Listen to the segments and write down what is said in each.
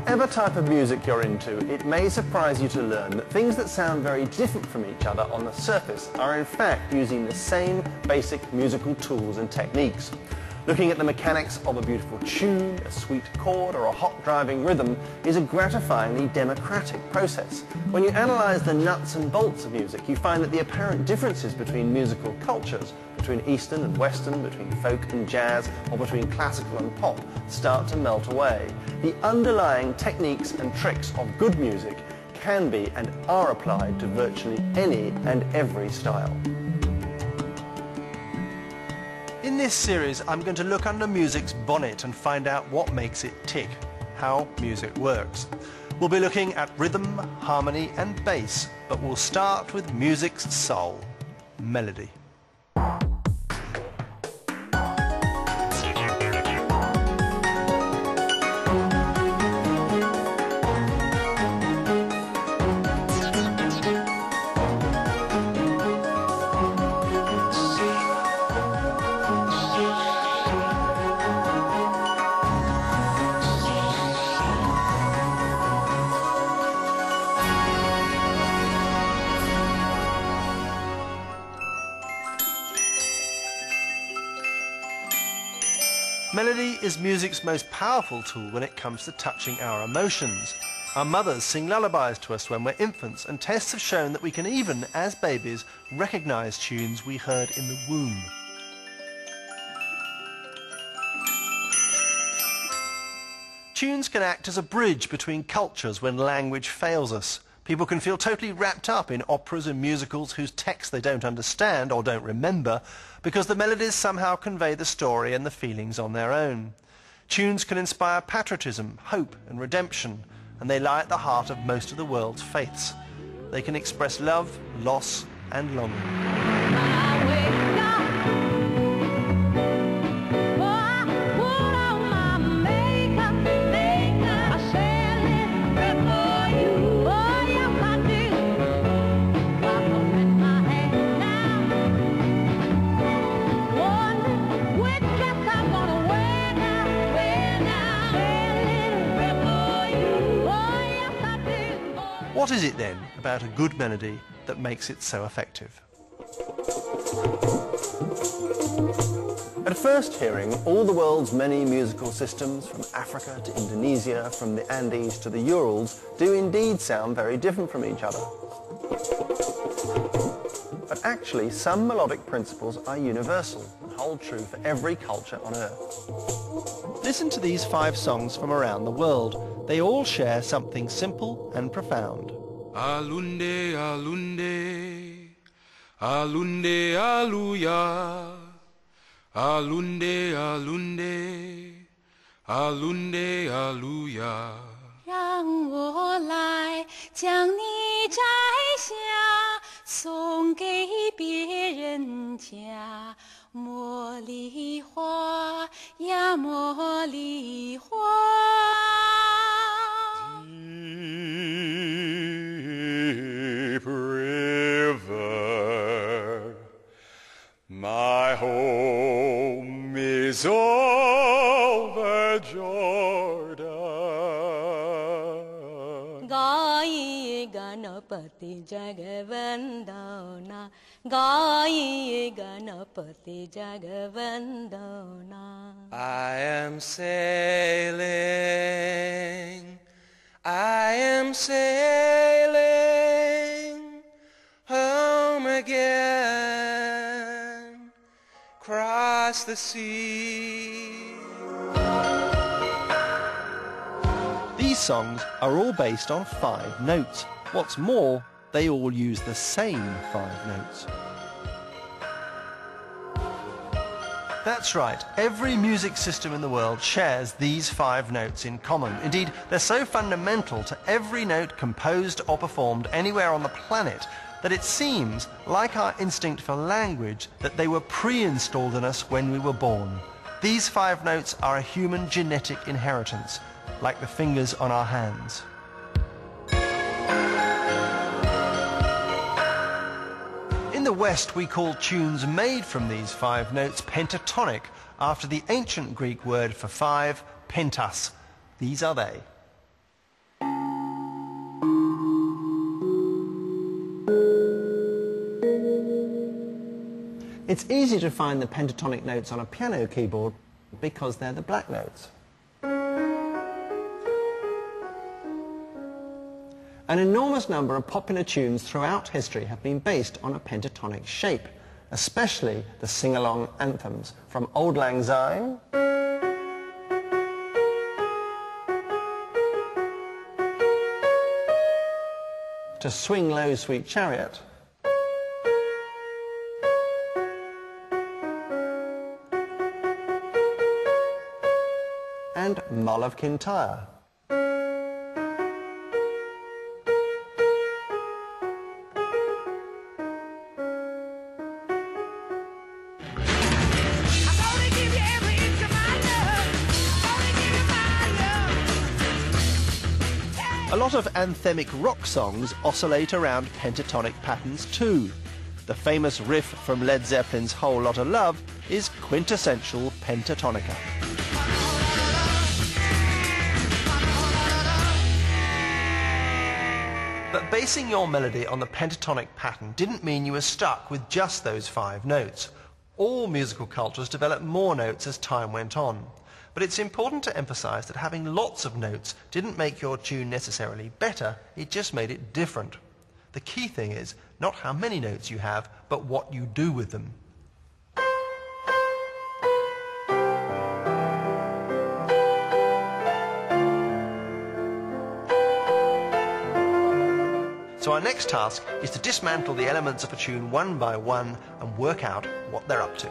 Whatever type of music you're into, it may surprise you to learn that things that sound very different from each other on the surface are in fact using the same basic musical tools and techniques. Looking at the mechanics of a beautiful tune, a sweet chord or a hot driving rhythm is a gratifyingly democratic process. When you analyse the nuts and bolts of music, you find that the apparent differences between musical cultures, between Eastern and Western, between folk and jazz, or between classical and pop, start to melt away. The underlying techniques and tricks of good music can be and are applied to virtually any and every style. In this series, I'm going to look under music's bonnet and find out what makes it tick, how music works. We'll be looking at rhythm, harmony and bass, but we'll start with music's soul, melody. Melody is music's most powerful tool when it comes to touching our emotions. Our mothers sing lullabies to us when we're infants, and tests have shown that we can even, as babies, recognise tunes we heard in the womb. Tunes can act as a bridge between cultures when language fails us. People can feel totally wrapped up in operas and musicals whose text they don't understand or don't remember because the melodies somehow convey the story and the feelings on their own. Tunes can inspire patriotism, hope and redemption, and they lie at the heart of most of the world's faiths. They can express love, loss and longing. What is it then about a good melody that makes it so effective? At first hearing, all the world's many musical systems, from Africa to Indonesia, from the Andes to the Urals, do indeed sound very different from each other. But actually, some melodic principles are universal and hold true for every culture on Earth. Listen to these 5 songs from around the world. They all share something simple and profound. Alunde, alunde, alunde, aluya. Alunde, alunde, alunde, aluya. 让我来将你摘下，送给别人家。茉莉花呀，茉莉花。 Deep river, my home is over Jordan. Gaye Ganapati Jagavandana, Gaye Ganapati Jagavandana. I am sailing, I am sailing home again, across the sea. These songs are all based on 5 notes. What's more, they all use the same 5 notes. That's right, every music system in the world shares these 5 notes in common. Indeed, they're so fundamental to every note composed or performed anywhere on the planet that it seems, like our instinct for language, that they were pre-installed in us when we were born. These 5 notes are a human genetic inheritance, like the fingers on our hands. In the West, we call tunes made from these 5 notes pentatonic, after the ancient Greek word for 5, pentas. These are they. It's easy to find the pentatonic notes on a piano keyboard because they're the black notes. An enormous number of popular tunes throughout history have been based on a pentatonic shape, especially the sing-along anthems, from Auld Lang Syne to Swing Low, Sweet Chariot, and Mull of Kintyre. A lot of anthemic rock songs oscillate around pentatonic patterns too. The famous riff from Led Zeppelin's Whole Lotta Love is quintessential pentatonica. But basing your melody on the pentatonic pattern didn't mean you were stuck with just those 5 notes. All musical cultures developed more notes as time went on. But it's important to emphasize that having lots of notes didn't make your tune necessarily better, it just made it different. The key thing is not how many notes you have, but what you do with them. So our next task is to dismantle the elements of a tune one by one and work out what they're up to.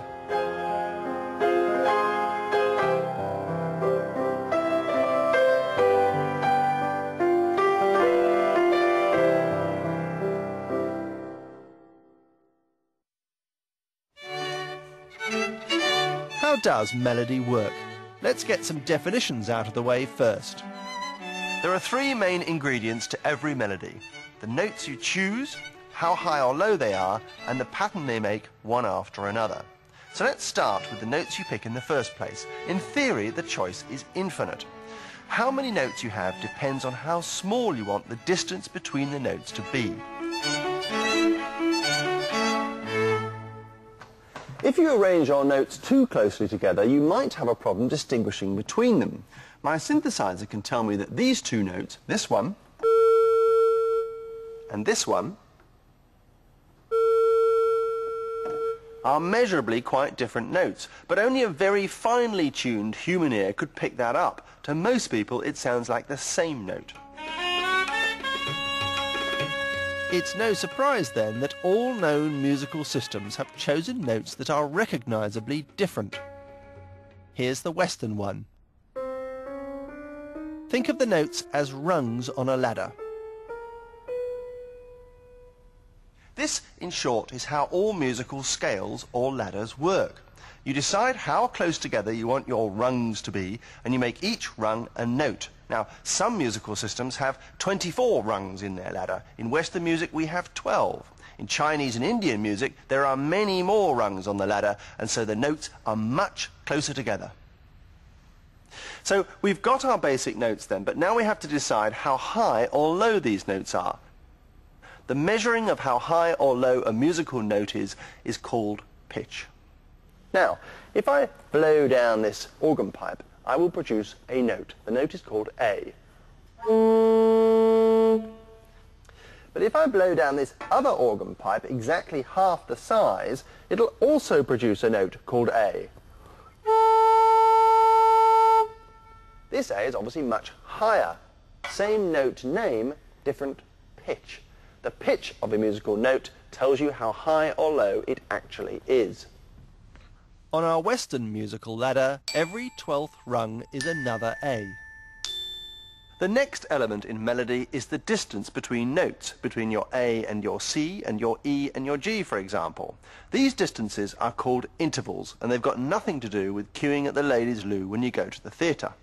How does melody work? Let's get some definitions out of the way first. There are 3 main ingredients to every melody: the notes you choose, how high or low they are, and the pattern they make one after another. So let's start with the notes you pick in the first place. In theory, the choice is infinite. How many notes you have depends on how small you want the distance between the notes to be. If you arrange your notes too closely together, you might have a problem distinguishing between them. My synthesizer can tell me that these 2 notes, this one and this one, are measurably quite different notes, but only a very finely tuned human ear could pick that up. To most people, it sounds like the same note. It's no surprise then that all known musical systems have chosen notes that are recognizably different. Here's the Western one. Think of the notes as rungs on a ladder. This, in short, is how all musical scales or ladders work. You decide how close together you want your rungs to be, and you make each rung a note. Now, some musical systems have 24 rungs in their ladder. In Western music, we have 12. In Chinese and Indian music, there are many more rungs on the ladder, and so the notes are much closer together. So we've got our basic notes then, but now we have to decide how high or low these notes are. The measuring of how high or low a musical note is called pitch. Now, if I blow down this organ pipe, I will produce a note. The note is called A. But if I blow down this other organ pipe exactly half the size, it'll also produce a note called A. This A is obviously much higher. Same note name, different pitch. The pitch of a musical note tells you how high or low it actually is. On our Western musical ladder, every 12th rung is another A. The next element in melody is the distance between notes, between your A and your C and your E and your G, for example. These distances are called intervals, and they've got nothing to do with queuing at the ladies' loo when you go to the theatre.